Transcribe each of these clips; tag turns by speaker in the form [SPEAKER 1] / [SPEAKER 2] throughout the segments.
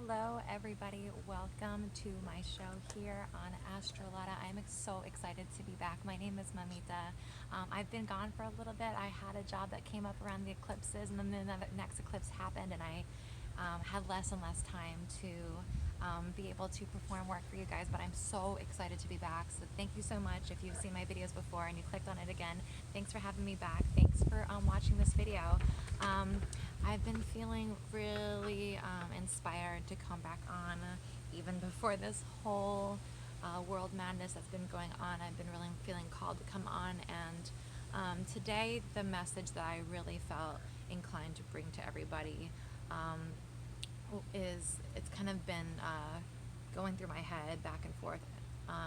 [SPEAKER 1] Hello everybody, welcome to my show here on Astrolata. I'm so excited to be back. My name is Mamita. I've been gone for a little bit. I had a job that came up around the eclipses, and then the next eclipse happened, and I had less and less time to be able to perform work for you guys, but I'm so excited to be back. So thank you so much. If you've seen my videos before and you clicked on it again, thanks for having me back. Thanks for watching this video. I've been feeling really inspired to come back on even before this whole world madness that's been going on. I've been really feeling called to come on, and today the message that I really felt inclined to bring to everybody is, it's kind of been going through my head back and forth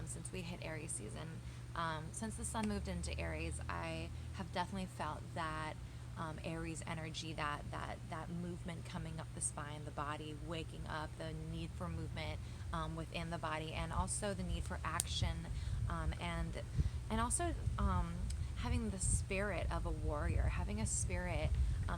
[SPEAKER 1] since we hit Aries season. Since the sun moved into Aries, I have definitely felt that Aries energy, that movement coming up the spine, the body waking up, the need for movement within the body, and also the need for action, and also having the spirit of a warrior, having a spirit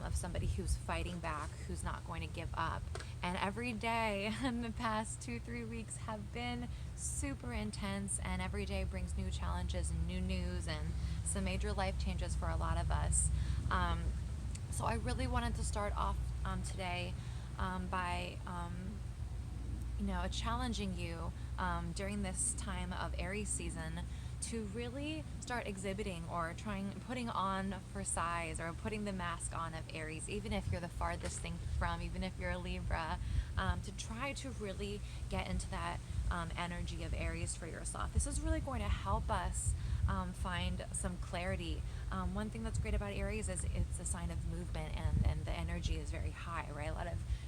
[SPEAKER 1] of somebody who's fighting back, who's not going to give up. And every day in the past 2-3 weeks have been super intense, and every day brings new challenges and new news and some major life changes for a lot of us. So I really wanted to start off today by challenging you during this time of Aries season to really start exhibiting or putting on for size, or putting the mask on of Aries, even if you're the farthest thing from, even if you're a Libra, to try to really get into that energy of Aries for yourself. This is really going to help us find some clarity. One thing that's great about Aries is it's a sign of movement, and the energy is very high, right?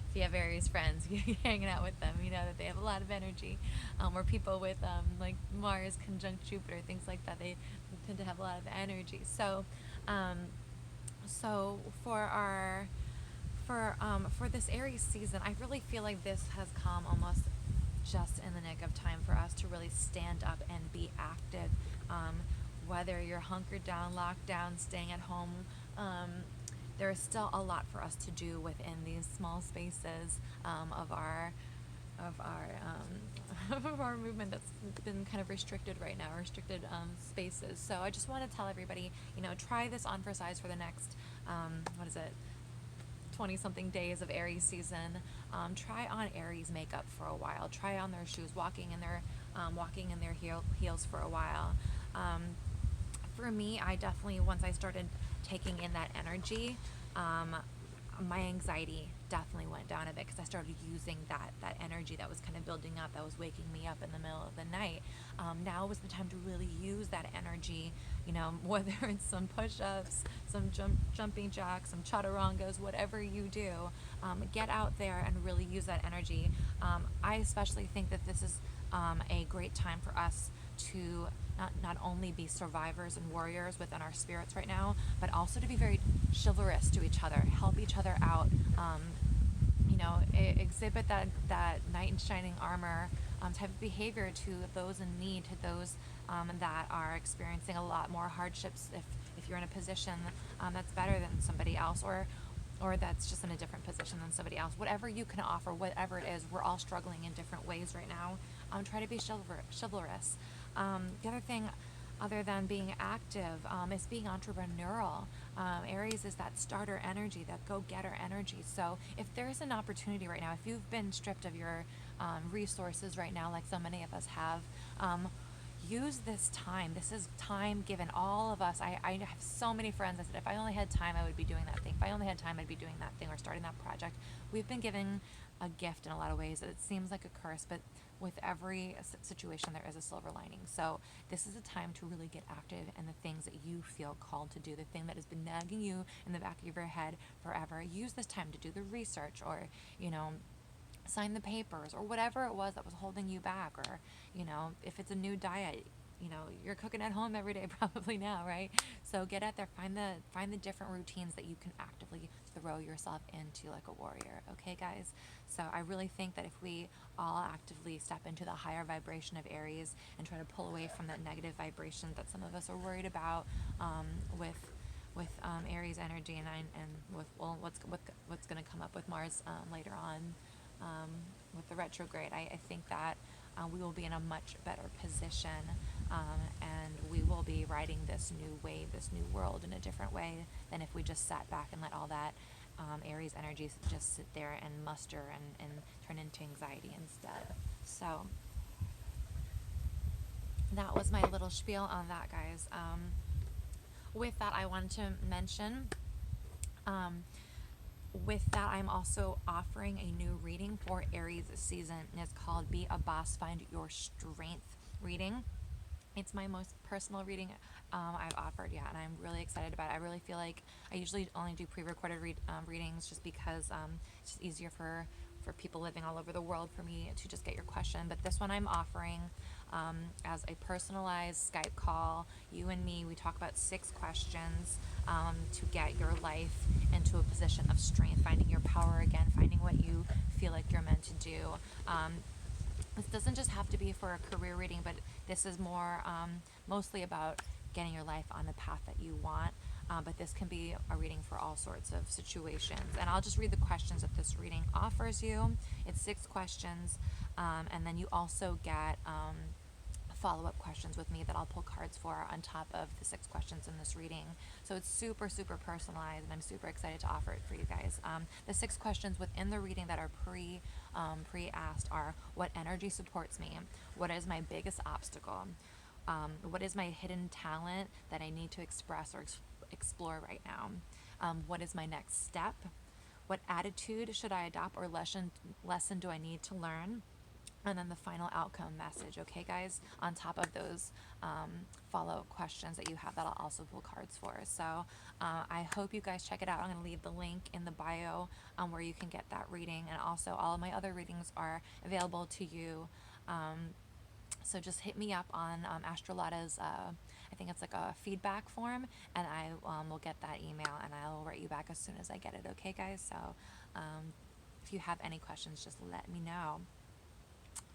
[SPEAKER 1] If you have Aries friends, you're hanging out with them, you know that they have a lot of energy. Or people with like Mars conjunct Jupiter, things like that, they tend to have a lot of energy. So, for this Aries season, I really feel like this has come almost just in the nick of time for us to really stand up and be active. Whether you're hunkered down, locked down, staying at home, there is still a lot for us to do within these small spaces of our of our movement that's been kind of restricted right now, restricted spaces. So I just want to tell everybody, try this on for size for the next 20 something days of Aries season. Try on Aries makeup for a while. Try on their shoes, walking in their heels for a while. For me, I definitely, once I started taking in that energy, my anxiety definitely went down a bit, because I started using that energy that was kind of building up, that was waking me up in the middle of the night. Now was the time to really use that energy, whether it's some push-ups, some jumping jacks, some chaturangas, whatever you do, get out there and really use that energy. I especially think that this is a great time for us to not only be survivors and warriors within our spirits right now, but also to be very chivalrous to each other, help each other out, exhibit that knight in shining armor type of behavior to those in need, to those that are experiencing a lot more hardships. If you're in a position that's better than somebody else, or that's just in a different position than somebody else, whatever you can offer, whatever it is, we're all struggling in different ways right now. Try to be chivalrous. The other thing, other than being active, is being entrepreneurial. Aries is that starter energy, that go-getter energy. So if there's an opportunity right now, if you've been stripped of your resources right now, like so many of us have, use this time. This is time given all of us. I have so many friends that said, if I only had time, I would be doing that thing. If I only had time, I'd be doing that thing, or starting that project. We've been given a gift in a lot of ways. It seems like a curse, but with every situation, there is a silver lining. So this is a time to really get active in the things that you feel called to do, the thing that has been nagging you in the back of your head forever. Use this time to do the research, or, sign the papers, or whatever it was that was holding you back. Or, if it's a new diet, you're cooking at home every day probably now, right? So get out there, find the different routines that you can actively throw yourself into like a warrior. Okay, guys? So I really think that if we all actively step into the higher vibration of Aries and try to pull away from that negative vibration that some of us are worried about, with Aries energy, and with what's going to come up with Mars later on with the retrograde. I think that we will be in a much better position, and we will be riding this new wave, this new world in a different way than if we just sat back and let all that Aries energy just sit there and muster and turn into anxiety instead. So that was my little spiel on that, guys. With that, I wanted to mention, with that, I'm also offering a new reading for Aries season, and it's called Be a Boss, Find Your Strength reading. It's my most personal reading I've offered yet, and I'm really excited about it. I really feel like I usually only do pre-recorded readings just because it's just easier for people living all over the world for me to just get your question. But this one I'm offering as a personalized Skype call. You and me, we talk about 6 questions to get your life into a position of strength, finding your power again, finding what you feel like you're meant to do. This doesn't just have to be for a career reading, but this is more mostly about getting your life on the path that you want. But this can be a reading for all sorts of situations. And I'll just read the questions that this reading offers you. It's 6 questions. And then you also get follow-up questions with me that I'll pull cards for on top of the 6 questions in this reading. So it's super, super personalized, and I'm super excited to offer it for you guys. The 6 questions within the reading that are pre-asked are: what energy supports me? What is my biggest obstacle? What is my hidden talent that I need to express or explore right now? What is my next step? What attitude should I adopt or lesson do I need to learn? And then the final outcome message, okay, guys, on top of those follow-up questions that you have that I'll also pull cards for. So I hope you guys check it out. I'm going to leave the link in the bio where you can get that reading. And also all of my other readings are available to you. So just hit me up on Astrolada's, I think it's like a feedback form, and I will get that email, and I'll write you back as soon as I get it, okay, guys? So if you have any questions, just let me know.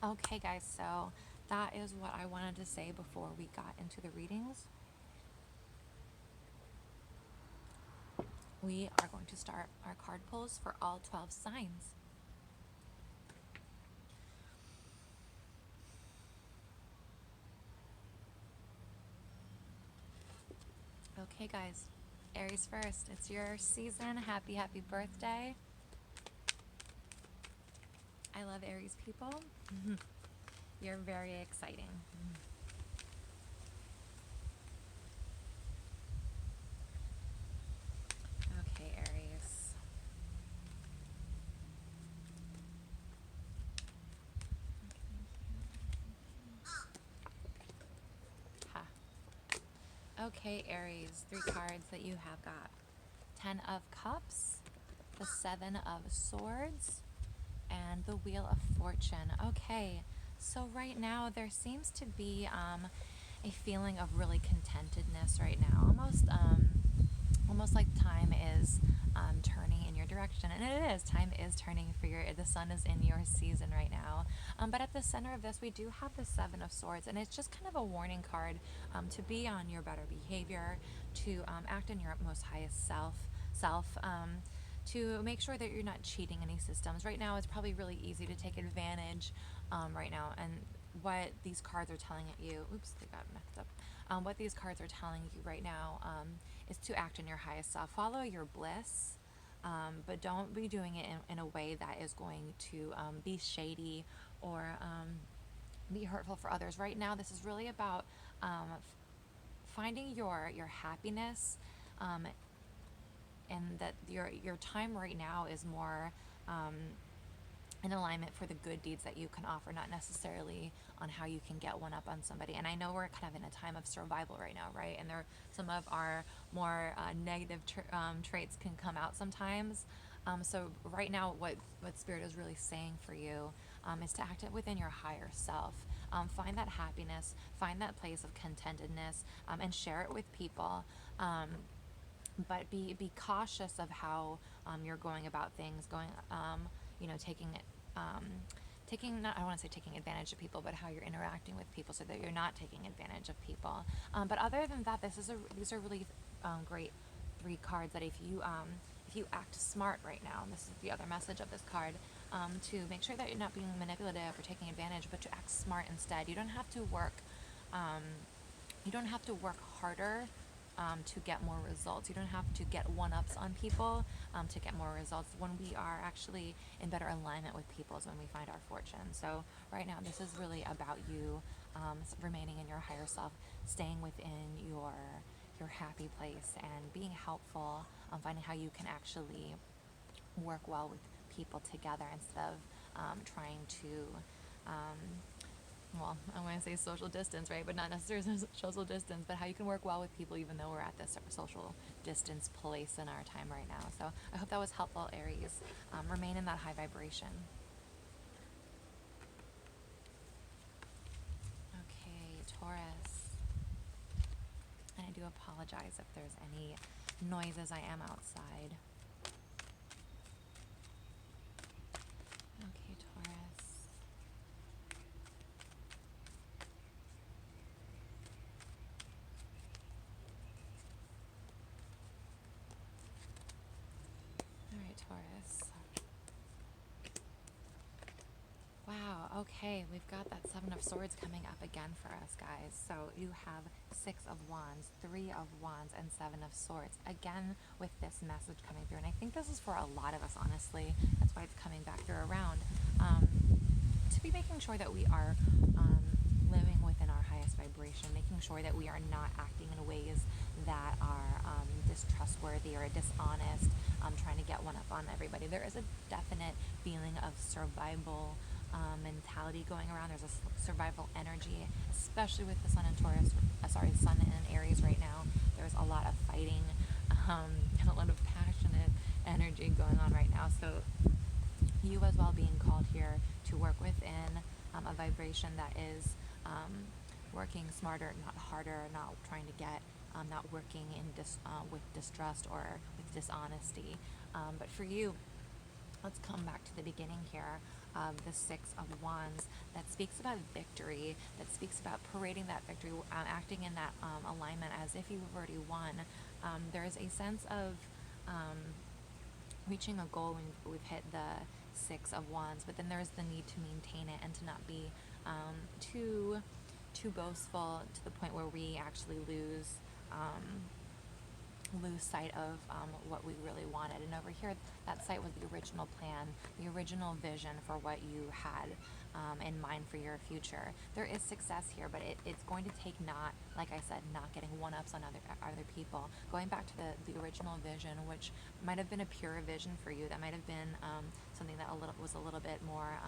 [SPEAKER 1] Okay, guys, so that is what I wanted to say before we got into the readings. We are going to start our card pulls for all 12 signs. Okay, guys, Aries first. It's your season. Happy, happy birthday. I love Aries people. You're very exciting. Okay, Aries. Ha. Okay, Aries. 3 cards that you have got: 10 of Cups, the 7 of Swords, and the Wheel of Fortune. Okay, so right now there seems to be a feeling of really contentedness right now, almost like time is turning in your direction, and it is. Time is turning for the sun is in your season right now. But at the center of this, we do have the 7 of Swords, and it's just kind of a warning card to be on your better behavior, to act in your most highest self. To make sure that you're not cheating any systems. Right now, it's probably really easy to take advantage right now, and what these cards are telling you, oops, they got messed up. What these cards are telling you right now is to act in your highest self. Follow your bliss, but don't be doing it in a way that is going to be shady or be hurtful for others. Right now, this is really about finding your happiness, and that your time right now is more in alignment for the good deeds that you can offer, not necessarily on how you can get one up on somebody. And I know we're kind of in a time of survival right now, right? And there some of our more negative traits can come out sometimes. So right now, what Spirit is really saying for you is to act it within your higher self. Find that happiness, find that place of contentedness, and share it with people. But be cautious of how you're going about things, taking not, I don't want to say taking advantage of people, but how you're interacting with people so that you're not taking advantage of people. But other than that, these are really great 3 cards that if if you act smart right now, and this is the other message of this card, to make sure that you're not being manipulative or taking advantage, but to act smart instead. You don't have to work, harder to get more results. You don't have to get one-ups on people to get more results. When we are actually in better alignment with people is when we find our fortune. So right now, this is really about you remaining in your higher self, staying within your happy place, and being helpful, finding how you can actually work well with people together instead of trying to well, I want to say social distance, right? But not necessarily social distance, but how you can work well with people even though we're at this social distance place in our time right now. So I hope that was helpful, Aries. Remain in that high vibration. Okay, Taurus. And I do apologize if there's any noises. I am outside. Okay, Taurus. Taurus. Wow, okay, we've got that Seven of Swords coming up again for us, guys. So you have Six of Wands, Three of Wands, and Seven of Swords. Again, with this message coming through. And I think this is for a lot of us, honestly. That's why it's coming back through around. To be making sure that we are living within our highest vibration, making sure that we are not acting in ways that are distrustworthy or dishonest, trying to get one up on everybody. There is a definite feeling of survival mentality going around. There's a survival energy, especially with the Sun in Taurus, Sun in Aries right now. There's a lot of fighting and a lot of passionate energy going on right now. So you as well being called here to work within a vibration that is working smarter, not harder, not trying to get, not working with distrust or with dishonesty. But for you, let's come back to the beginning here of the Six of Wands that speaks about victory, that speaks about parading that victory, acting in that alignment as if you've already won. There is a sense of reaching a goal when we've hit the Six of Wands, but then there's the need to maintain it and to not be too boastful to the point where we actually lose sight of what we really wanted. And over here, that sight was the original plan, the original vision for what you had in mind for your future. There is success here, but it's going to take not, like I said, not getting one-ups on other people. Going back to the original vision, which might have been a pure vision for you, that might have been something that was a little bit more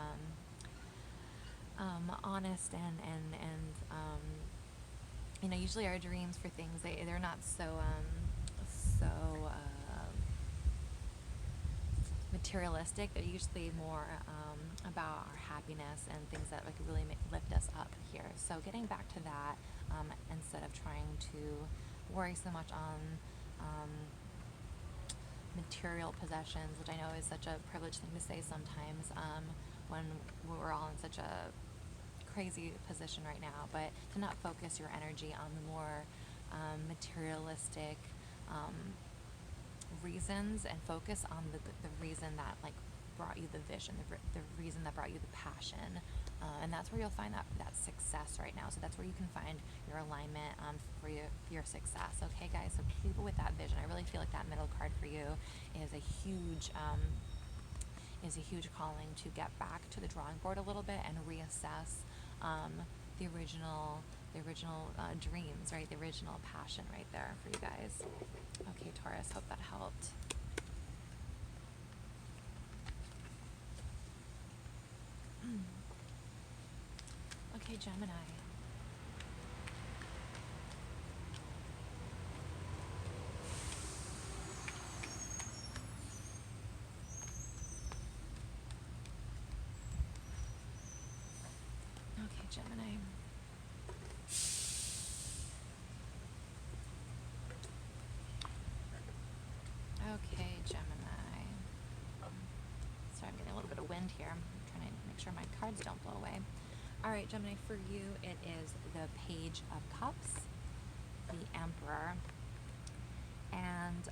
[SPEAKER 1] honest and usually our dreams for things, they're not so materialistic. They're usually more about our happiness and things that could really lift us up here. So getting back to that, instead of trying to worry so much on material possessions, which I know is such a privileged thing to say sometimes when we're all in such a crazy position right now, but to not focus your energy on the more materialistic reasons and focus on the reason that brought you the vision, the reason that brought you the passion, and that's where you'll find that success right now. So that's where you can find your alignment for your success. Okay, guys, so keep with that vision. I really feel like that middle card for you is a huge calling to get back to the drawing board a little bit and reassess the original dreams, right? The original passion right there for you guys. Okay, Taurus, hope that helped. Okay, Gemini. Okay, Gemini. Okay, Gemini. Sorry, I'm getting a little bit of wind here. I'm trying to make sure my cards don't blow away. All right, Gemini, for you, it is the Page of Cups, the Emperor, and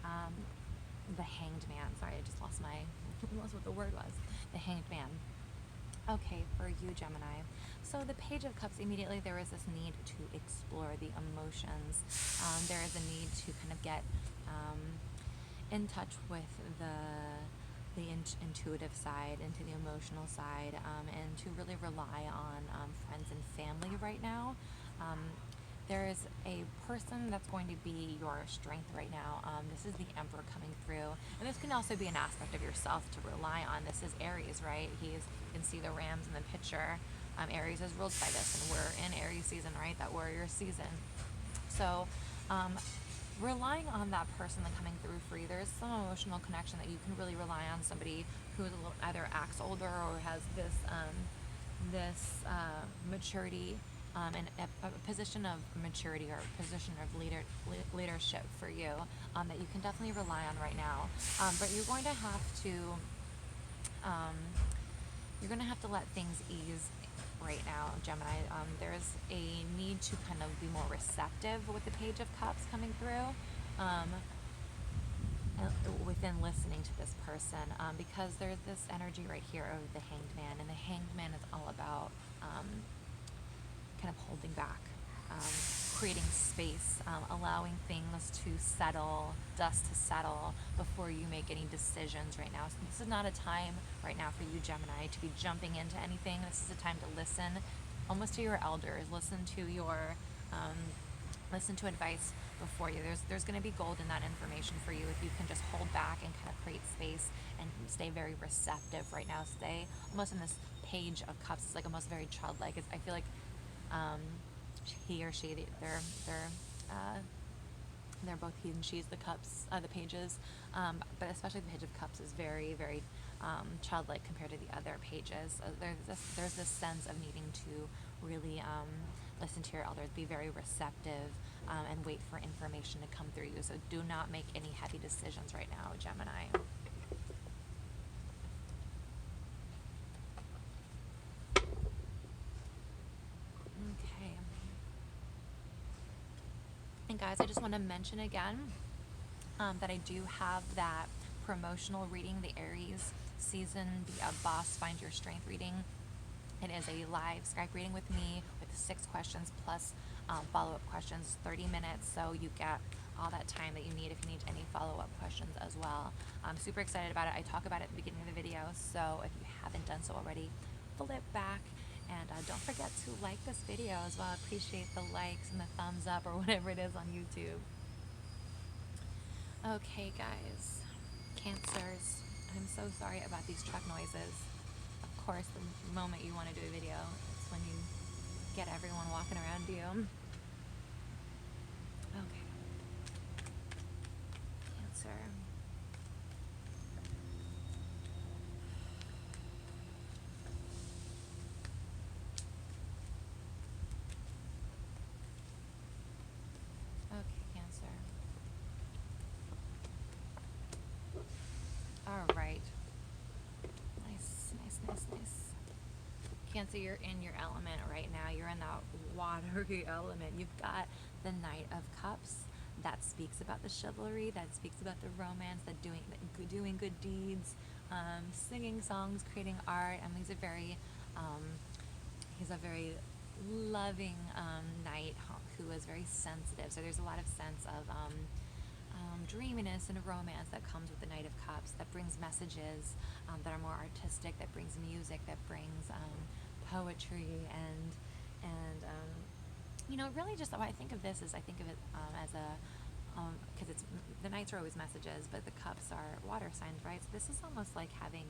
[SPEAKER 1] the Hanged Man. Sorry, I just lost lost what the word was. The Hanged Man. Okay, for you, Gemini. So the Page of Cups, immediately there is this need to explore the emotions. There is a need to kind of get in touch with the intuitive side, into the emotional side, and to really rely on friends and family right now. There is a person that's going to be your strength right now. This is the Emperor coming through. And this can also be an aspect of yourself to rely on. This is Aries, right? You can see the rams in the picture. Aries is ruled by this, and we're in Aries season, right? That warrior season. So relying on that person that coming through for you, there's some emotional connection that you can really rely on somebody who is either acts older or has this maturity, and a position of maturity or a position of leadership for you, that you can definitely rely on right now. But you're going to have to let things ease right now, Gemini. There's a need to kind of be more receptive with the Page of Cups coming through, within listening to this person, because there's this energy right here of the Hanged Man, and the Hanged Man is all about kind of holding back, creating space, allowing things to settle, dust to settle before you make any decisions right now. So this is not a time right now for you, Gemini, to be jumping into anything. This is a time to listen almost to your elders, listen to advice before you. There's going to be gold in that information for you if you can just hold back and kind of create space and stay very receptive right now. Stay almost in this Page of Cups. It's like almost very childlike. I feel like he or she, they're both he and she's the cups, the pages, but especially the Page of Cups is very, very childlike compared to the other pages. There's this sense of needing to really listen to your elders, be very receptive, and wait for information to come through you. So do not make any heavy decisions right now, Gemini. Okay. And guys, I just want to mention again that I do have that promotional reading, the Aries season, the Boss Find Your Strength reading. It is a live Skype reading with me with 6 questions plus follow-up questions, 30 minutes, so you get all that time that you need if you need any follow-up questions as well. I'm super excited about it. I talk about it at the beginning of the video, so if you haven't done so already, flip back. And don't forget to like this video as well. I appreciate the likes and the thumbs up or whatever it is on YouTube. Okay, guys. Cancers. I'm so sorry about these truck noises. Of course, the moment you want to do a video, it's when you get everyone walking around you. Okay. Cancer. Okay, Cancer. All right. Nice. Cancer, you're in your element right now. You're in that watery element. You've got the Knight of Cups. That speaks about the chivalry. That speaks about the romance. That doing good deeds, singing songs, creating art. I mean, he's a very loving knight who is very sensitive. So there's a lot of sense of dreaminess and romance that comes with the Knight of Cups, that brings messages that are more artistic, that brings music, that brings poetry, and really just what I think of this is, I think of it as a, because it's, the Knights are always messages, but the Cups are water signs, right? So this is almost like having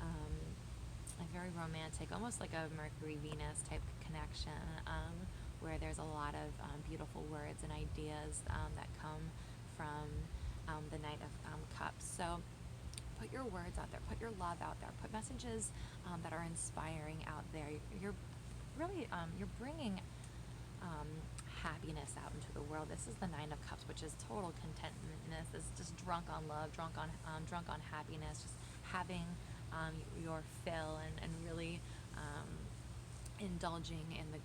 [SPEAKER 1] a very romantic, almost like a Mercury-Venus type connection, where there's a lot of beautiful words and ideas that come from the Knight of Cups. So put your words out there, put your love out there, put messages that are inspiring out there. You're really, you're bringing happiness out into the world. This is the Nine of Cups, which is total contentedness. It's just drunk on love, drunk on happiness, just having your fill, and really indulging in the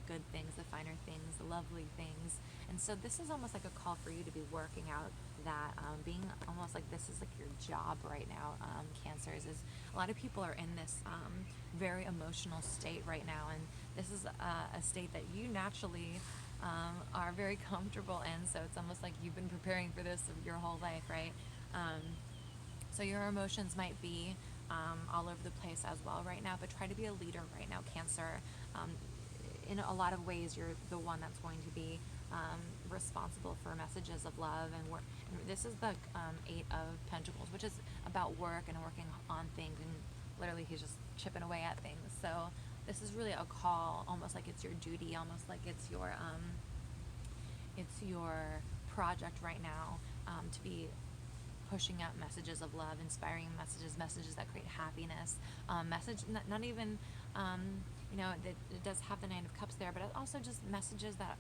[SPEAKER 1] good things, the finer things, the lovely things. And so this is almost like a call for you to be working out that being almost like this is like your job right now, Cancers, is a lot of people are in this very emotional state right now, and this is a state that you naturally are very comfortable in, so it's almost like you've been preparing for this your whole life, right? So your emotions might be all over the place as well right now, but try to be a leader right now, Cancer. In a lot of ways, you're the one that's going to be responsible for messages of love and work. And this is the Eight of Pentacles, which is about work and working on things, and literally he's just chipping away at things. So this is really a call, almost like it's your duty, almost like it's your project right now, to be pushing out messages of love, inspiring messages that create happiness, not even, it does have the Nine of Cups there, but it also just messages that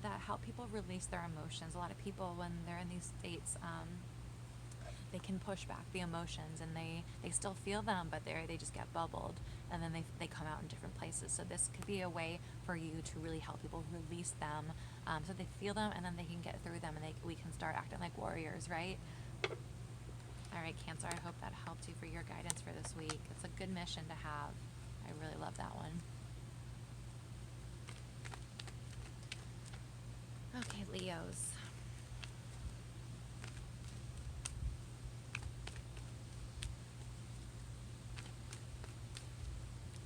[SPEAKER 1] that help people release their emotions. A lot of people, when they're in these states, they can push back the emotions, and they still feel them, but they just get bubbled, and then they come out in different places. So this could be a way for you to really help people release them, so they feel them, and then they can get through them, and we can start acting like warriors, right? All right, Cancer, I hope that helped you for your guidance for this week. It's a good mission to have. I really love that one. Okay, Leos.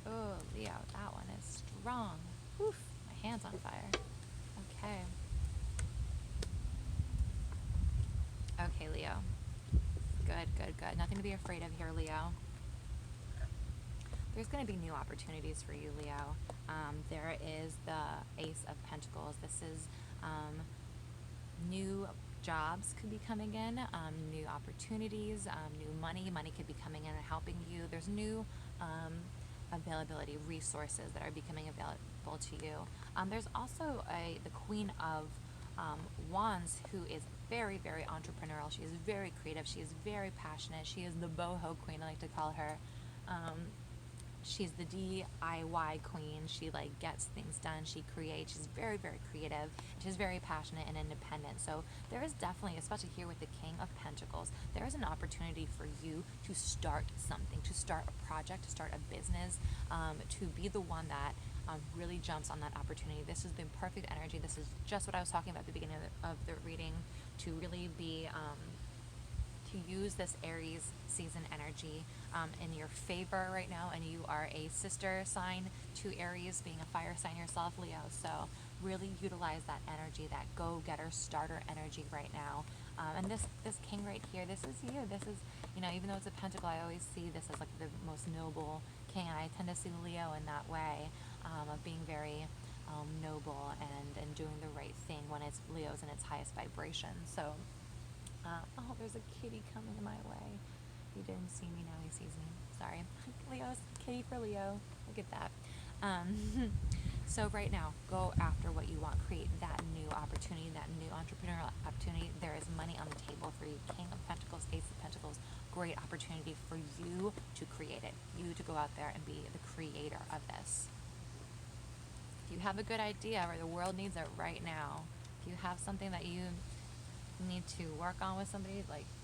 [SPEAKER 1] Oh, Leo, that one is strong. Oof, my hand's on fire. Okay. Okay, Leo. Good. Nothing to be afraid of here, Leo. There's going to be new opportunities for you, Leo. There is the Ace of Pentacles. This is new jobs could be coming in, new opportunities, new money. Money could be coming in and helping you. There's new availability, resources that are becoming available to you. There's also the Queen of Wands, who is very, very entrepreneurial. She is very creative. She is very passionate. She is the boho queen, I like to call her. She's the DIY queen. She gets things done. She creates. She's very, very creative. She's very passionate and independent. So there is definitely, especially here with the King of Pentacles, there is an opportunity for you to start something, to start a project, to start a business, to be the one that really jumps on that opportunity. This is the perfect energy. This is just what I was talking about at the beginning of the reading, to really be to use this Aries season energy in your favor right now, and you are a sister sign to Aries, being a fire sign yourself, Leo. So really utilize that energy, that go-getter, starter energy right now. And this king right here, this is you. This is, even though it's a pentacle, I always see this as the most noble king, and I tend to see Leo in that way, of being very noble and doing the right thing when it's Leo's in its highest vibration. So oh, there's a kitty coming my way. He didn't see me, now he sees me. Sorry. Leo's kitty for Leo. Look at that. So right now, go after what you want. Create that new opportunity, that new entrepreneurial opportunity. There is money on the table for you. King of Pentacles, Ace of Pentacles. Great opportunity for you to create it. You to go out there and be the creator of this. If you have a good idea, or the world needs it right now, if you have something that you need to work on with somebody,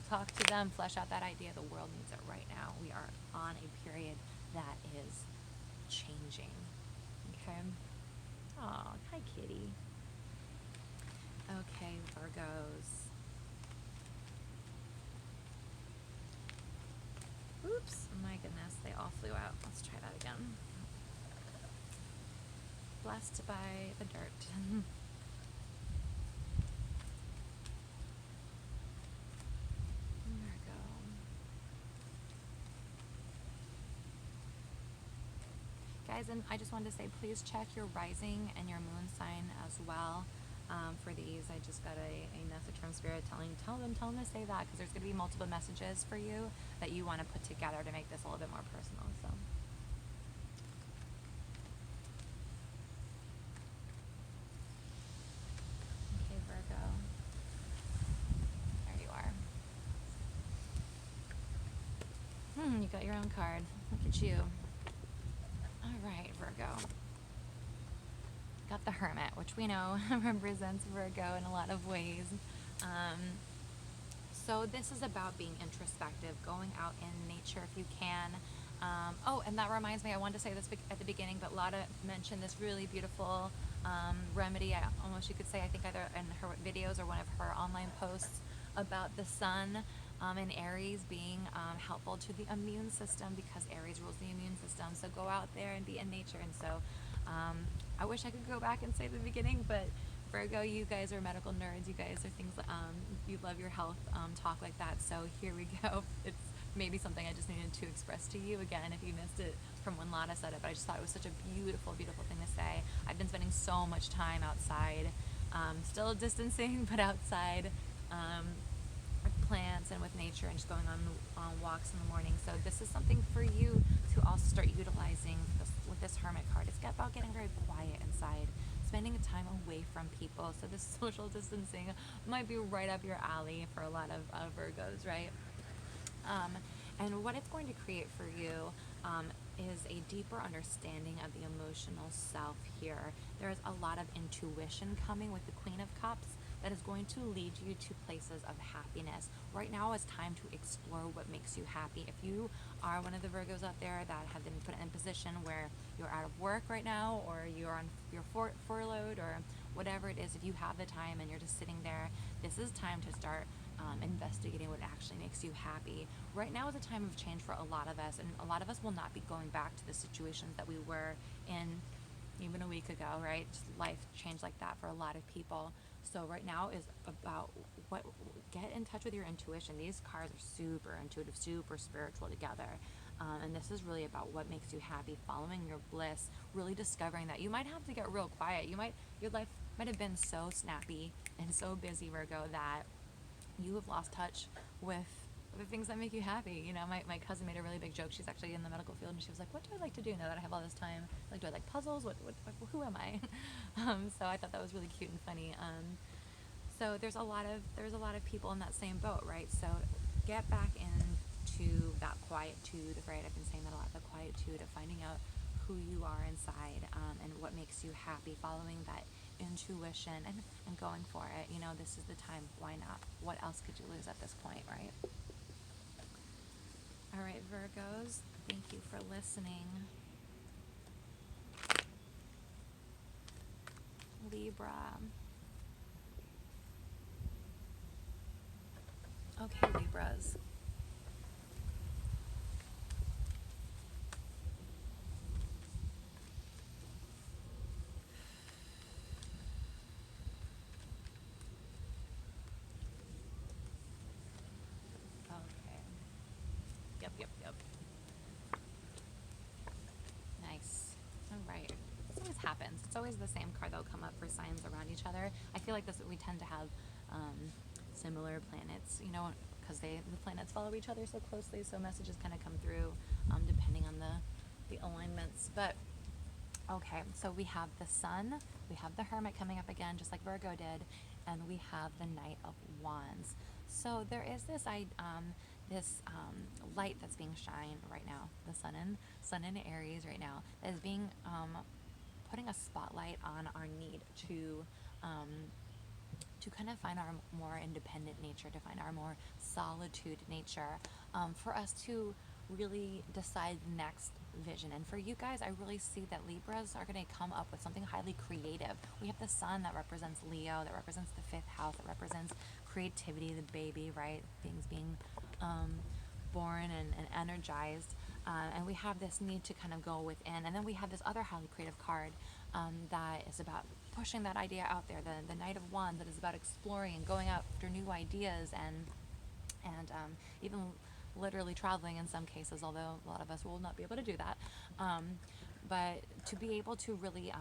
[SPEAKER 1] talk to them, flesh out that idea, the world needs it right now. We are on a period that is changing. Okay? Oh, hi, kitty. Okay, Virgos. Oops, my goodness, they all flew out. Let's try that again. Blessed by the dirt. Guys, and I just wanted to say, please check your rising and your moon sign as well for these. I just got a message from Spirit tell them to say that, because there's going to be multiple messages for you that you want to put together to make this a little bit more personal. So. Okay, Virgo. There you are. You got your own card. Look at you. All right, Virgo. Got the Hermit, which we know represents Virgo in a lot of ways. So this is about being introspective, going out in nature if you can. Oh, and that reminds me, I wanted to say this at the beginning, but Lada mentioned this really beautiful remedy. Almost you could say, I think either in her videos or one of her online posts about the sun in Aries being helpful to the immune system, because Aries rules the immune system. So go out there and be in nature. And so I wish I could go back and say the beginning, but Virgo, you guys are medical nerds. You guys are things, you love your health talk like that. So here we go. It's maybe something I just needed to express to you again if you missed it from when Lana said it, but I just thought it was such a beautiful, beautiful thing to say. I've been spending so much time outside, still distancing, but outside with plants and with nature and just going on walks in the morning. So this is something for you to also start utilizing with this Hermit card. It's about getting very quiet inside, spending time away from people. So this social distancing might be right up your alley for a lot of Virgos, right? And what it's going to create for you is a deeper understanding of the emotional self here. There's a lot of intuition coming with the Queen of Cups that is going to lead you to places of happiness. Right now is time to explore what makes you happy. If you are one of the Virgos out there that have been put in a position where you're out of work right now, or you're on your furloughed, or whatever it is, if you have the time and you're just sitting there, this is time to start investigating what actually makes you happy. Right now is a time of change for a lot of us, and a lot of us will not be going back to the situations that we were in even a week ago, right? Just life changed like that for a lot of people. So right now is about get in touch with your intuition. These cards are super intuitive, super spiritual together. And this is really about what makes you happy, following your bliss, really discovering that you might have to get real quiet. Your life might have been so snappy and so busy, Virgo, that you have lost touch with the things that make you happy. You know, my cousin made a really big joke. She's actually in the medical field, and she was like, "What do I like to do now that I have all this time? Like, do I like puzzles? Who am I?" So I thought that was really cute and funny. So there's a lot of people in that same boat, right? So get back into that quietude, right? I've been saying that a lot. The quietude of finding out who you are inside, and what makes you happy, following that intuition and going for it. You know, this is the time. Why not? What else could you lose at this point, right? All right, Virgos, thank you for listening. Libra. Okay, Libras. Okay. Yep. Nice. All right. This always happens. It's always the same card that'll come up for signs around each other. I feel like we tend to have similar planets, you know, because the planets follow each other so closely, so messages kind of come through depending on the alignments. But okay, so we have the Sun, we have the Hermit coming up again, just like Virgo did, and we have the Knight of Wands. So there is this light that's being shined right now. The Sun in Aries right now that is being putting a spotlight on our need to kind of find our more independent nature, to find our more solitude nature, for us to really decide the next vision. And for you guys, I really see that Libras are going to come up with something highly creative. We have the Sun that represents Leo, that represents the fifth house, that represents creativity, the baby, right? Things being born and energized. And we have this need to kind of go within. And then we have this other highly creative card that is about pushing that idea out there, the Knight of Wands, that is about exploring and going after new ideas, and even literally traveling in some cases, although a lot of us will not be able to do that. But to be able to really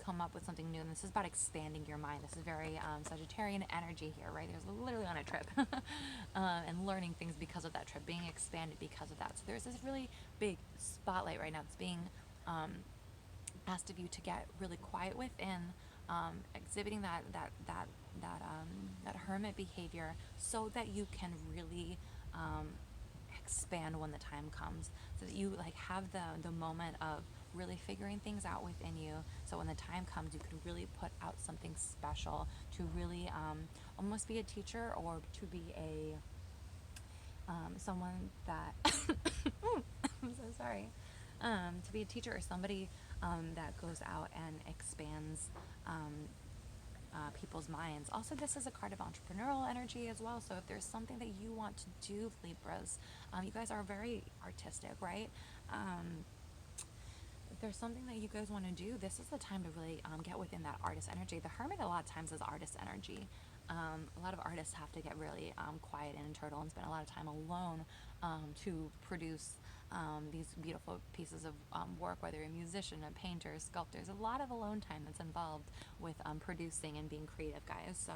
[SPEAKER 1] come up with something new, and this is about expanding your mind. This is very Sagittarian energy here, right? There's literally on a trip and learning things because of that trip, being expanded because of that. So there's this really big spotlight right now that's being asked of you to get really quiet within, exhibiting that hermit behavior, so that you can really expand when the time comes, so that you like have the moment of really figuring things out within you, so when the time comes you can really put out something special, to really almost be a teacher, or to be someone that I'm so sorry, to be a teacher or somebody that goes out and expands people's minds. Also, this is a card of entrepreneurial energy as well. So if there's something that you want to do, Libras, you guys are very artistic, right? If there's something that you guys want to do, this is the time to really get within that artist energy. The Hermit a lot of times is artist energy. A lot of artists have to get really quiet and internal and spend a lot of time alone to produce these beautiful pieces of work, whether you're a musician, a painter, a sculptor. There's a lot of alone time that's involved with producing and being creative, guys. So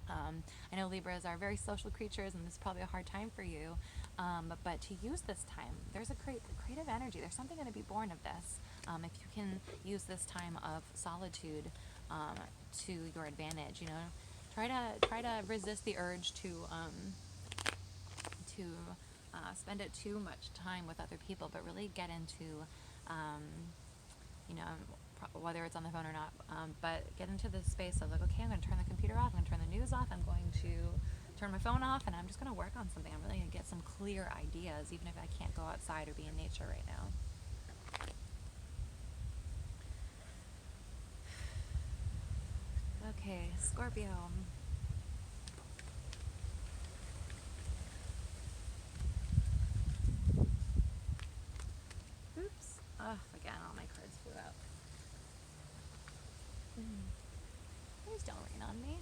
[SPEAKER 1] I know Libras are very social creatures, and this is probably a hard time for you. But to use this time, there's a creative energy. There's something going to be born of this. If you can use this time of solitude to your advantage, you know, try to resist the urge to spend it too much time with other people, but really get into you know, whether it's on the phone or not, but get into the space of like, okay, I'm going to turn the computer off, I'm going to turn the news off, I'm going to turn my phone off, and I'm just going to work on something. I'm really going to get some clear ideas, even if I can't go outside or be in nature right now. Okay, Scorpio. Oops. Oh, again, all my cards flew out. Please don't rain on me.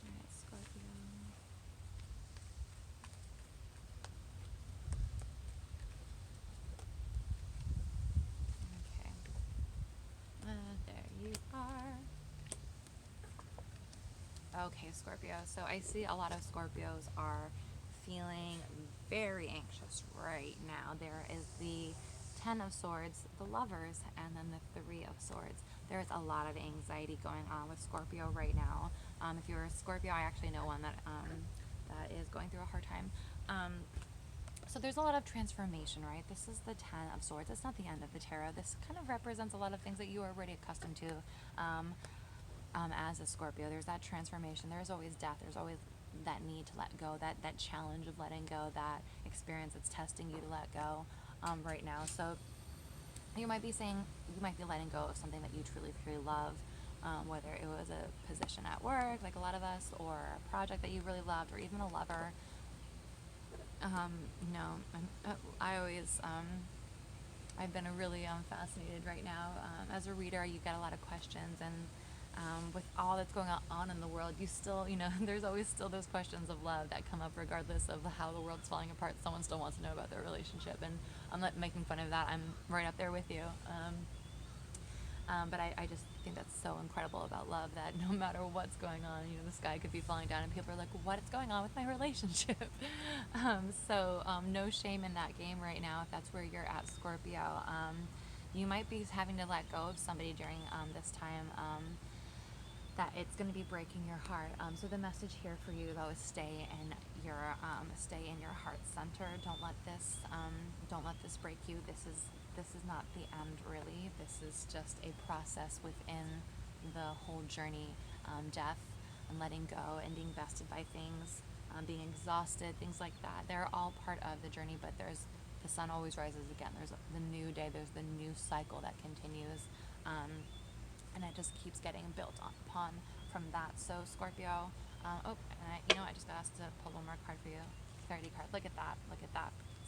[SPEAKER 1] Alright, Scorpio. Okay. There you are. Okay, Scorpio. So I see a lot of Scorpios are feeling very anxious right now. There is the Ten of Swords, the Lovers, and then the Three of Swords. There's a lot of anxiety going on with Scorpio right now. If you're a Scorpio, I actually know one that that is going through a hard time. So there's a lot of transformation, right? This is the Ten of Swords. It's not the end of the tarot. This kind of represents a lot of things that you are already accustomed to. As a Scorpio, there's that transformation. There's always death. There's always that need to let go, that challenge of letting go, that experience that's testing you to let go right now. So you might be letting go of something that you truly, truly love, whether it was a position at work, like a lot of us, or a project that you really loved, or even a lover. I always, I've been really fascinated right now. As a reader, you get a lot of questions, and with all that's going on in the world, you still, there's always still those questions of love that come up regardless of how the world's falling apart. Someone still wants to know about their relationship, and I'm not making fun of that. I'm right up there with you. But I just think that's so incredible about love, that no matter what's going on, the sky could be falling down and people are like, what is going on with my relationship? No shame in that game right now if that's where you're at, Scorpio. You might be having to let go of somebody during this time that it's going to be breaking your heart. So the message here for you, though, is stay in your heart center. Don't let this break you. This is not the end, really. This is just a process within the whole journey. Death and letting go and being bested by things, being exhausted, things like that. They're all part of the journey, but the sun always rises again. There's the new day. There's the new cycle that continues. And it just keeps getting built upon from that. So Scorpio, I just got asked to pull one more card for you. 30 card. Look at that.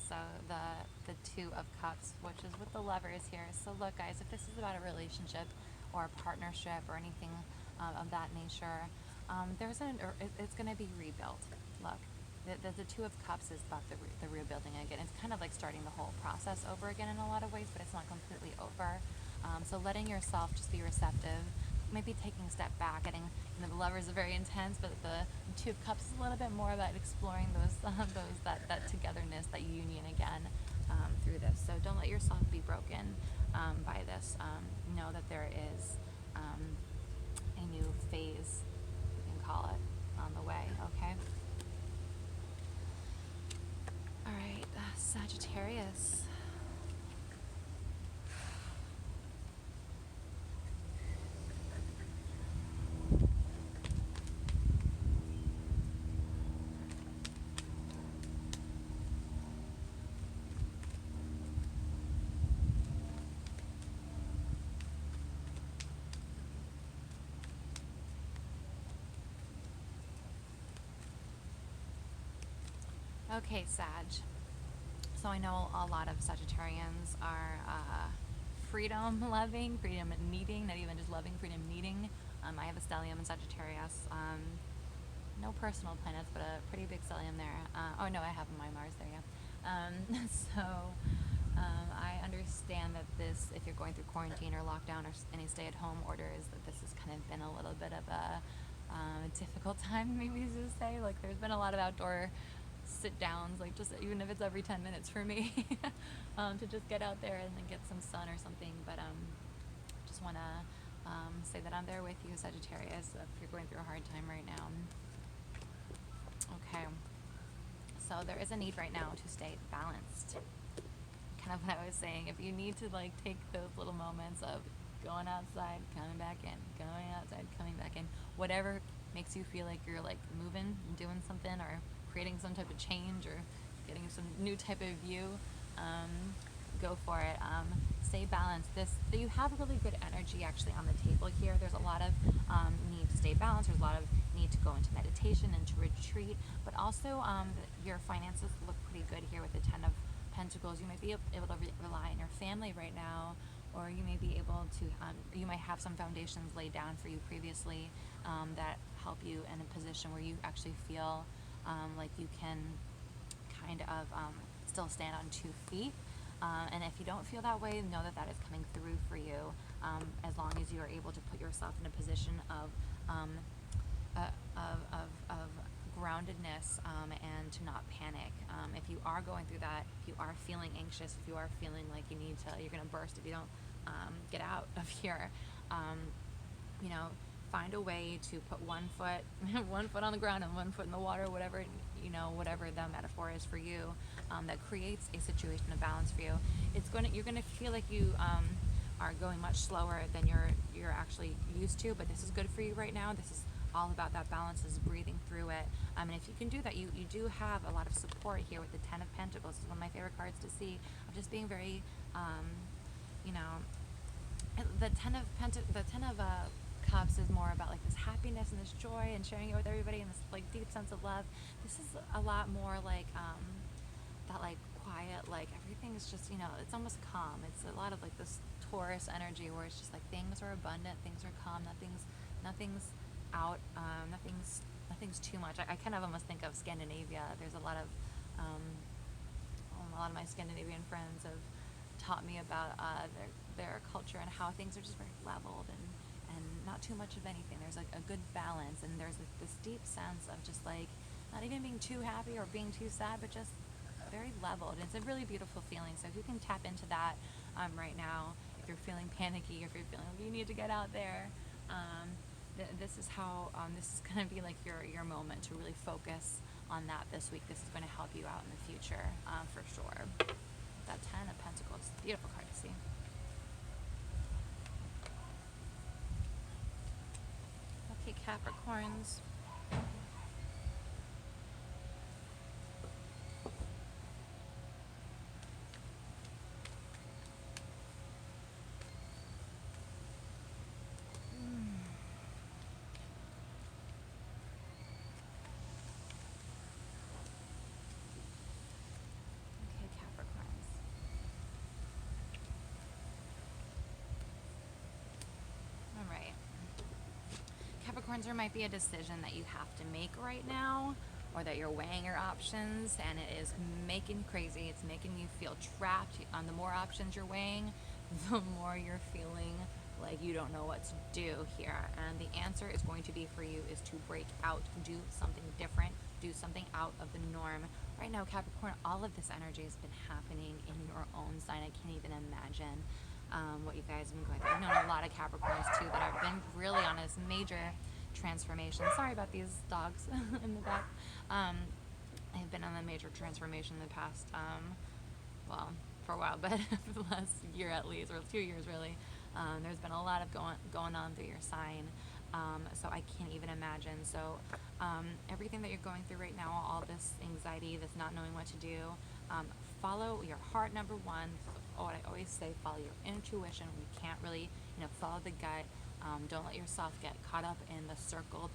[SPEAKER 1] So the Two of Cups, which is with the Lovers here. So look, guys, if this is about a relationship or a partnership or anything of that nature, it's going to be rebuilt. Look, the Two of Cups is about the rebuilding again. It's kind of like starting the whole process over again in a lot of ways, but it's not completely over. So letting yourself just be receptive, maybe taking a step back, getting, the Lovers are very intense, but the Two of Cups is a little bit more about exploring that togetherness, that union again through this. So don't let yourself be broken by this. Know that there is a new phase, you can call it, on the way, okay? All right, Sagittarius. Okay, Sag. So I know a lot of Sagittarians are freedom loving, freedom needing, not even just loving, freedom needing. I have a stellium in Sagittarius. No personal planets, but a pretty big stellium there. Oh no, I have my Mars there, yeah. So I understand that this, if you're going through quarantine or lockdown or any stay-at-home orders, that this has kind of been a little bit of a difficult time, maybe to say. Like, there's been a lot of outdoor sit downs, like just even if it's every 10 minutes for me, to just get out there and then get some sun or something. But just want to say that I'm there with you, Sagittarius, if you're going through a hard time right now. Okay, so there is a need right now to stay balanced. Kind of what I was saying. If you need to like take those little moments of going outside, coming back in, going outside, coming back in, whatever makes you feel like you're like moving, doing something, or creating some type of change, or getting some new type of view, go for it. Stay balanced. You have really good energy actually on the table here. There's a lot of need to stay balanced. There's a lot of need to go into meditation and to retreat, but also your finances look pretty good here with the Ten of Pentacles. You might be able to rely on your family right now, or you may be able to, you might have some foundations laid down for you previously that help you in a position where you actually feel like you can kind of still stand on 2 feet. And if you don't feel that way, know that that is coming through for you, as long as you are able to put yourself in a position of groundedness, and to not panic. If you are going through that, if you are feeling anxious, if you are feeling like you're going to burst if you don't get out of here, you know, find a way to put one foot one foot on the ground and one foot in the water, whatever, whatever the metaphor is for you, that creates a situation of balance for you. You're going to feel like you are going much slower than you're actually used to, but this is good for you right now. This is all about that balance, is breathing through it. And if you can do that, you do have a lot of support here with the Ten of Pentacles. It's one of my favorite cards to see, of just being very, the Ten of Cups is more about like this happiness and this joy and sharing it with everybody and this like deep sense of love. This is a lot more like that like quiet, like everything is just, it's almost calm. It's a lot of like this Taurus energy where it's just like things are abundant, things are calm, nothing's out, nothing's too much. I kind of almost think of Scandinavia. There's a lot of my Scandinavian friends have taught me about their culture and how things are just very leveled and not too much of anything. There's like a good balance, and there's this deep sense of just like not even being too happy or being too sad, but just very leveled. It's a really beautiful feeling. So if you can tap into that right now, if you're feeling panicky, if you're feeling like you need to get out there, this is how this is going to be like your moment to really focus on that this week. This is going to help you out in the future, for sure. That Ten of Pentacles, beautiful card to see. Okay, Capricorns. Okay, Capricorns. All right. Capricorns, there might be a decision that you have to make right now, or that you're weighing your options, and it is making you crazy. It's making you feel trapped. On the more options you're weighing, the more you're feeling like you don't know what to do here. And the answer is going to be for you is to break out, do something different, do something out of the norm. Right now, Capricorn, all of this energy has been happening in your own sign. I can't even imagine what you guys have been going through. I've known a lot of Capricorns too that have been really on this major transformation. Sorry about these dogs in the back. I've been on a major transformation in the past, well, for a while, but for the last year at least, or 2 years really. There's been a lot of going on through your sign. So I can't even imagine. So everything that you're going through right now, all this anxiety, this not knowing what to do, follow your heart, number one. What I always say, follow your intuition. You can't really, follow the gut. Don't let yourself get caught up in the circle,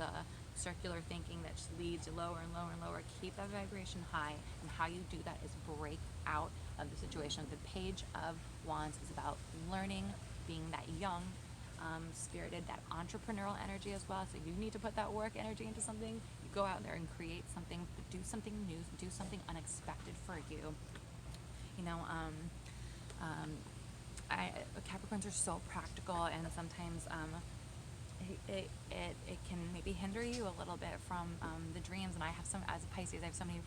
[SPEAKER 1] circular thinking that just leads you lower and lower and lower. Keep that vibration high, and how you do that is break out of the situation. The Page of Wands is about learning, being that young, spirited, that entrepreneurial energy as well. So you need to put that work energy into something. You go out there and create something, do something new, do something unexpected for you. You know, Capricorns are so practical, and sometimes it can maybe hinder you a little bit from the dreams. And I have some, as a Pisces, I have so many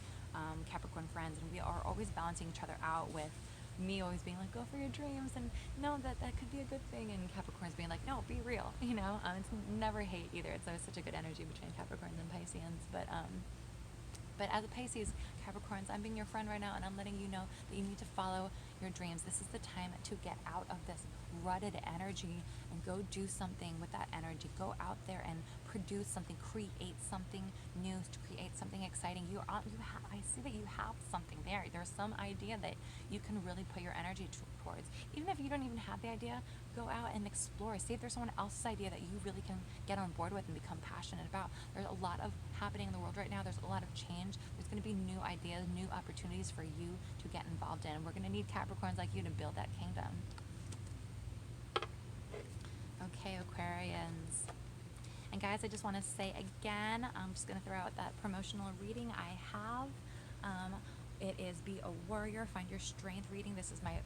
[SPEAKER 1] Capricorn friends, and we are always balancing each other out, with me always being like, go for your dreams, and no, that could be a good thing, and Capricorns being like, no, be real, you know. It's never hate either. It's always such a good energy between Capricorns and Pisceans. But as a Pisces, Capricorns, I'm being your friend right now, and I'm letting you know that you need to follow your dreams. This is the time to get out of this rutted energy and go do something with that energy. Go out there and produce something, create something new, to create something exciting. I see that you have something there. There's some idea that you can really put your energy towards. Even if you don't even have the idea, go out and explore. See if there's someone else's idea that you really can get on board with and become passionate about. There's a lot of happening in the world right now. There's a lot of change. There's going to be new ideas, new opportunities for you to get involved in. We're going to need Capricorns like you to build that kingdom. Okay, Aquarians. And guys, I just want to say again, I'm just going to throw out that promotional reading I have. It is Be a Warrior, Find Your Strength reading. This is my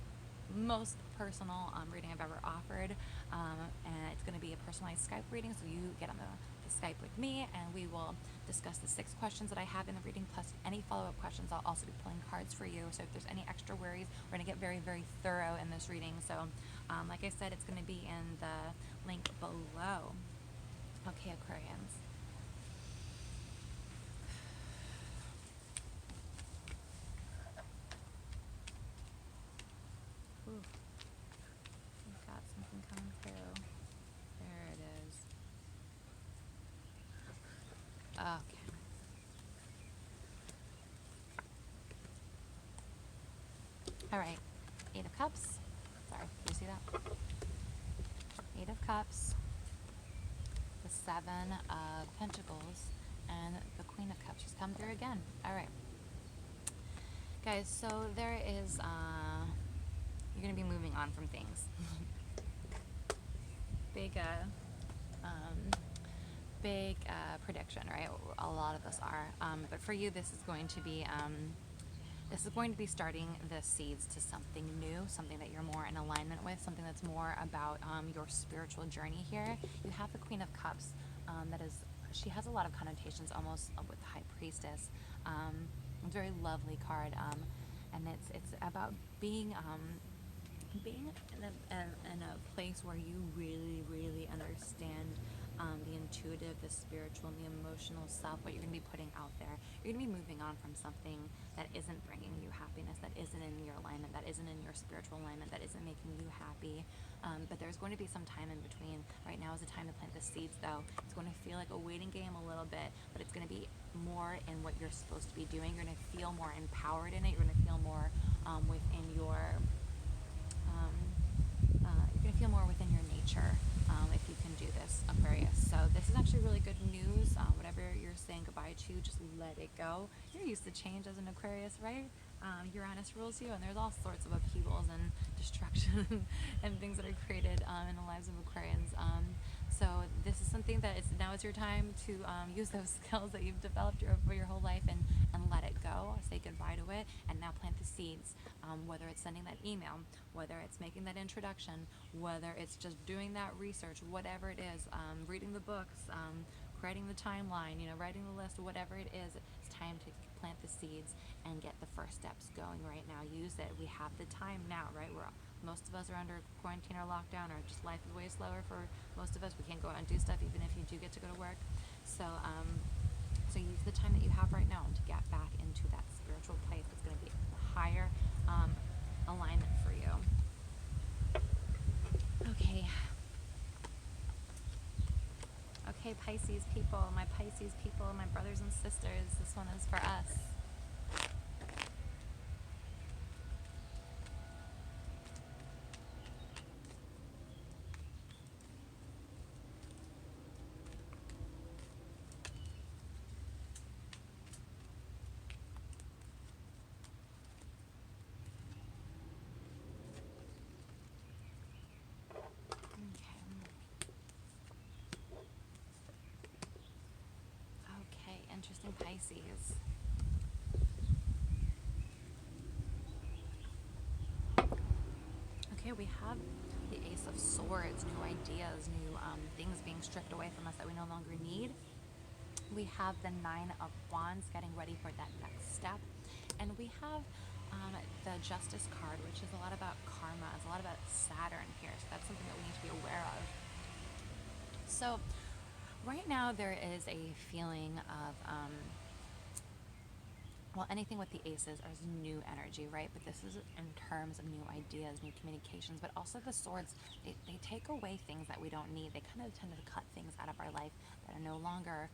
[SPEAKER 1] most personal reading I've ever offered, and it's going to be a personalized Skype reading, so you get on the Skype with me, and we will discuss the 6 questions that I have in the reading, plus any follow-up questions. I'll also be pulling cards for you, so if there's any extra worries, we're going to get very, very thorough in this reading. So like I said, it's going to be in the link below. Okay, Aquarians. Ooh. We've got something coming through. There it is. Okay. All right. 8 of Cups. Sorry, do you see that? 8 of Cups. The 7 of Pentacles. And the Queen of Cups. She's come through again. All right. Guys, so there is, you're going to be moving on from things. Big prediction, right? A lot of us are. But for you, this is going to be starting the seeds to something new, something that you're more in alignment with, something that's more about your spiritual journey here. You have the Queen of Cups. She has a lot of connotations almost with the High Priestess. It's a very lovely card, and it's about being in a place where you really, really understand the intuitive, the spiritual, and the emotional self, what you're going to be putting out there. You're going to be moving on from something that isn't bringing you happiness, that isn't in your alignment, that isn't in your spiritual alignment, that isn't making you happy. But there's going to be some time in between. Right now is the time to plant the seeds, though. It's going to feel like a waiting game a little bit, but it's going to be more in what you're supposed to be doing. You're going to feel more empowered in it. You're going to feel more within your nature if you can do this, Aquarius. So this is actually really good news. Whatever you're saying goodbye to, just let it go. You're used to change as an Aquarius, right? Uranus rules you, and there's all sorts of upheavals and destruction and things that are created in the lives of Aquarians. So this is something that now is your time to use those skills that you've developed over your whole life and let it go. Say goodbye to it, and now plant the seeds. Whether it's sending that email, whether it's making that introduction, whether it's just doing that research, whatever it is, reading the books, creating the timeline, writing the list, whatever it is, it's time to plant the seeds and get the first steps going right now. Use it. We have the time now, right? Most of us are under quarantine or lockdown, or just life is way slower for most of us. We can't go out and do stuff, even if you do get to go to work. So use the time that you have right now to get back into that spiritual place that's going to be higher alignment for you. Okay. Okay, Pisces people, my brothers and sisters, this one is for us. Pisces. Okay, we have the Ace of Swords, new ideas, new things being stripped away from us that we no longer need. We have the Nine of Wands, getting ready for that next step. And we have the Justice card, which is a lot about karma. It's a lot about Saturn here. So that's something that we need to be aware of. So right now there is a feeling of well, anything with the aces is new energy, right? But this is in terms of new ideas, new communications, but also the swords, they take away things that we don't need. They kind of tend to cut things out of our life that are no longer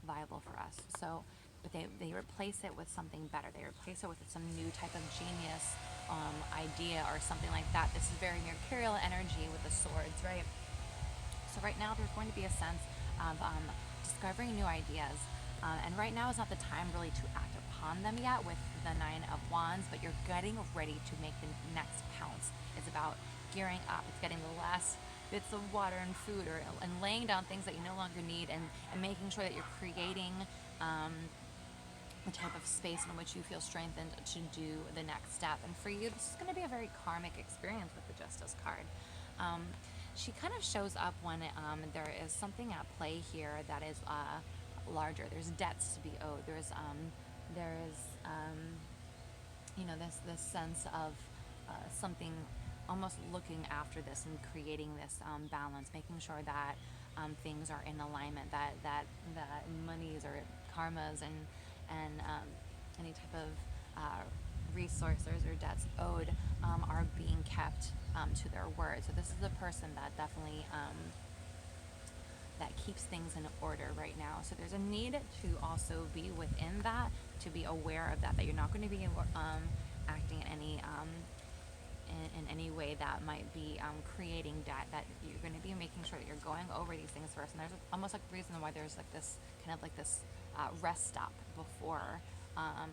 [SPEAKER 1] viable for us. So, but they replace it with something better. They replace it with some new type of genius idea or something like that. This is very mercurial energy with the swords, right? So right now there's going to be a sense of discovering new ideas. And right now is not the time really to act upon them yet with the Nine of Wands, but you're getting ready to make the next pounce. It's about gearing up. It's getting the last bits of water and food and laying down things that you no longer need, and making sure that you're creating the type of space in which you feel strengthened to do the next step. And for you, this is going to be a very karmic experience with the Justice card. She kind of shows up when there is something at play here that is larger. There's debts to be owed. There's you know, this sense of something, almost looking after this and creating this balance, making sure that things are in alignment, that monies or karmas and any type of resources or debts owed are being kept to their word. So this is a person that definitely that keeps things in order right now. So there's a need to also be within that, to be aware of that you're not going to be acting in any way that might be creating debt, that you're going to be making sure that you're going over these things first. And there's almost like a reason why there's like this kind of like this rest stop before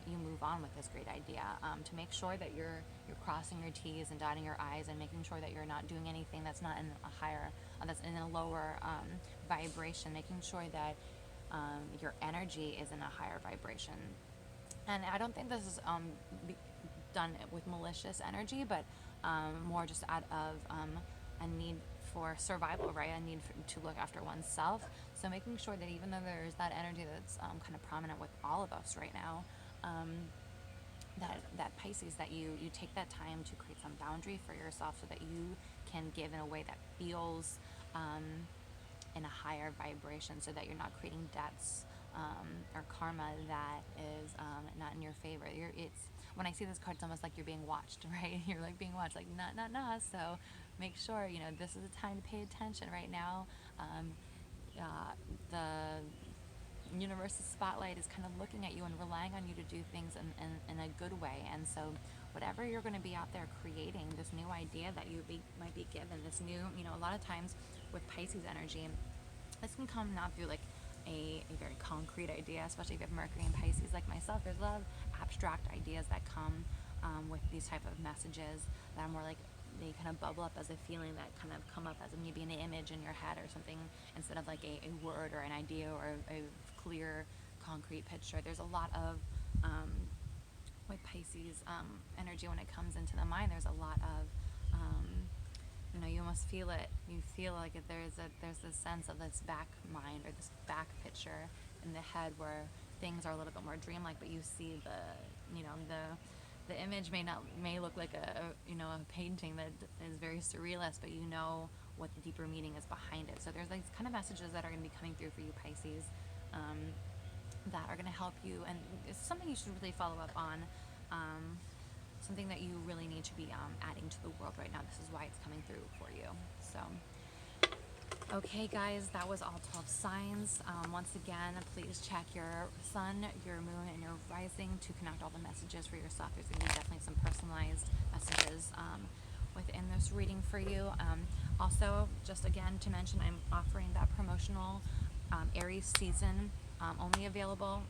[SPEAKER 1] you move on with this great idea, to make sure that you're crossing your T's and dotting your I's, and making sure that you're not doing anything that's not in a higher, that's in a lower vibration, making sure that your energy is in a higher vibration. And I don't think this is done with malicious energy, but more just out of a need for survival, right? A need to look after oneself. So making sure that even though there's that energy that's kind of prominent with all of us right now, that Pisces, that you take that time to create some boundary for yourself so that you can give in a way that feels in a higher vibration, so that you're not creating debts or karma that is not in your favor. It's when I see this card, it's almost like you're being watched, right? You're like being watched, like nah. So make sure, you know, this is a time to pay attention right now. The universe's spotlight is kind of looking at you and relying on you to do things in a good way. And so whatever you're going to be out there creating, this new idea that you might be given, this new, you know, a lot of times with Pisces energy, this can come not through like a very concrete idea, especially if you have Mercury and Pisces like myself. There's a lot of abstract ideas that come with these type of messages that are more like, they kind of bubble up as a feeling, that kind of come up as maybe an image in your head or something, instead of like a word or an idea or a clear concrete picture. There's a lot of with Pisces energy, when it comes into the mind, there's a lot of you know, you almost feel it. You feel like there's this sense of this back mind or this back picture in the head where things are a little bit more dreamlike, but you see the image may look like a painting that is very surrealist, but you know what the deeper meaning is behind it. So there's like kind of messages that are going to be coming through for you, Pisces, that are going to help you, and it's something you should really follow up on. Something that you really need to be adding to the world right now. This is why it's coming through for you. So, okay, guys, that was all 12 signs. Once again, please check your sun, your moon, and your rising to connect all the messages for yourself. There's going to be definitely some personalized messages within this reading for you. Also, just again to mention, I'm offering that promotional Aries season, only available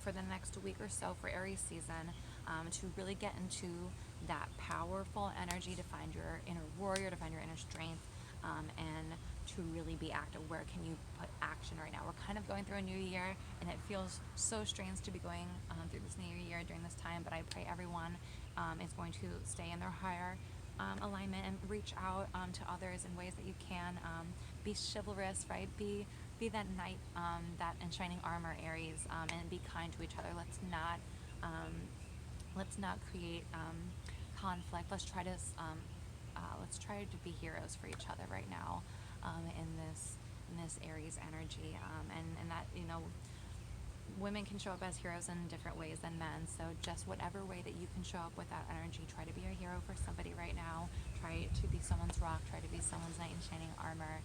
[SPEAKER 1] for the next week or so for Aries season, to really get into that powerful energy, to find your inner warrior, to find your inner strength, and to really be active? Where can you put action right now? We're kind of going through a new year, and it feels so strange to be going through this new year during this time, but I pray everyone is going to stay in their higher alignment and reach out to others in ways that you can. Be chivalrous, right? Be that knight, that in shining armor, Aries, and be kind to each other. Um, let's not create conflict. Let's try to be heroes for each other right now, in this Aries energy, and that, you know, women can show up as heroes in different ways than men. So just whatever way that you can show up with that energy, try to be a hero for somebody right now. Try to be someone's rock. Try to be someone's knight in shining armor,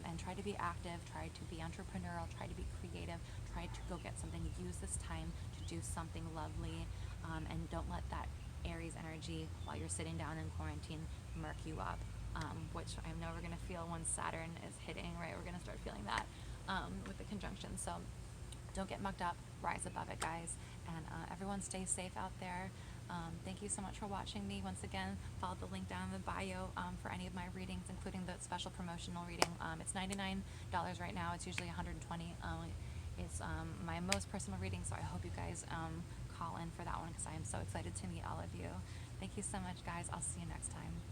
[SPEAKER 1] and try to be active. Try to be entrepreneurial. Try to be creative. Try to go get something. Use this time to do something lovely, and don't let that Aries energy while you're sitting down in quarantine murk you up, which I know we're going to feel once Saturn is hitting, right? We're going to start feeling that with the conjunction. So don't get mucked up, rise above it, guys, and everyone stay safe out there. Thank you so much for watching me. Once again, follow the link down in the bio for any of my readings, including the special promotional reading. It's $99 right now. It's usually $120. It's my most personal reading, so I hope you guys call in for that one, because I am so excited to meet all of you. Thank you so much, guys. I'll see you next time.